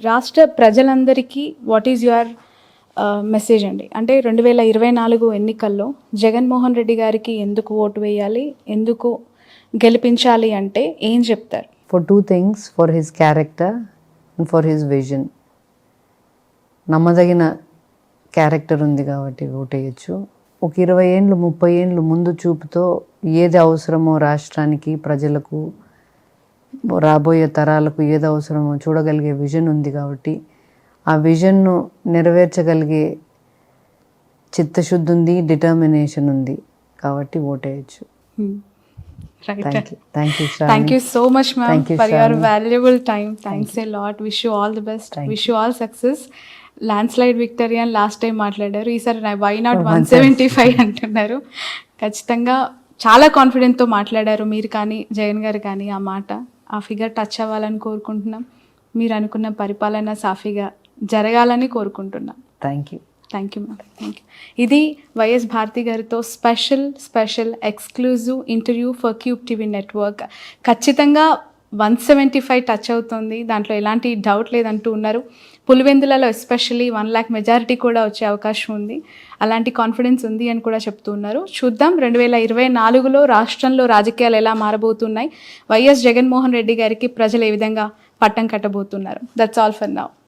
రాష్ట్ర ప్రజలందరికీ what is your message అండి? అంటే 2024 ఎన్నికల్లో జగన్మోహన్ రెడ్డి గారికి ఎందుకు ఓటు వేయాలి, ఎందుకు గెలిపించాలి అంటే ఏం చెప్తారు? For two things, for his character and for his vision. నమ్మదగిన క్యారెక్టర్ ఉంది కాబట్టి ఓటేయచ్చు. ఒక 20 ఏండ్లు 30 ఏండ్లు ముందు చూపుతో ఏది అవసరమో రాష్ట్రానికి, ప్రజలకు, రాబోయే తరాలకు ఏది అవసరమో చూడగలిగే విజన్ ఉంది కాబట్టి ఆ విజన్ను నెరవేర్చగలిగే చిత్తశుద్ధి ఉంది, డిటర్మినేషన్ ఉంది కాబట్టి ఓటేయచ్చు. Thank you so much, ma'am, for your valuable time. Thanks a lot. Wish you all the best. Wish you all success. Landslide victory అని లాస్ట్ టైం మాట్లాడారు, ఈసారి వై నాట్ 175 అంటున్నారు. ఖచ్చితంగా చాలా కాన్ఫిడెంట్తో మాట్లాడారు మీరు కానీ జగన్ గారు కానీ. ఆ మాట, ఆ ఫిగర్ టచ్ అవ్వాలని కోరుకుంటున్నాం. మీరు అనుకున్న పరిపాలన సాఫీగా జరగాలని కోరుకుంటున్నాం. Thank you ma'am, thank you. ఇది వైఎస్ భారతి గారితో special exclusive interview for cube TV network. ఖచ్చితంగా 175 టచ్ అవుతుంది, దాంట్లో ఎలాంటి డౌట్ లేదంటూ ఉన్నారు. పులివెందులలో ఎస్పెషల్లీ 1 lakh మెజారిటీ కూడా వచ్చే అవకాశం ఉంది, అలాంటి కాన్ఫిడెన్స్ ఉంది అని కూడా చెప్తూ ఉన్నారు. చూద్దాం 2024లో రాష్ట్రంలో రాజకీయాలు ఎలా మారబోతున్నాయి, వైఎస్ జగన్మోహన్ రెడ్డి గారికి ప్రజలు ఏ విధంగా పట్టం కట్టబోతున్నారు. That's all for now.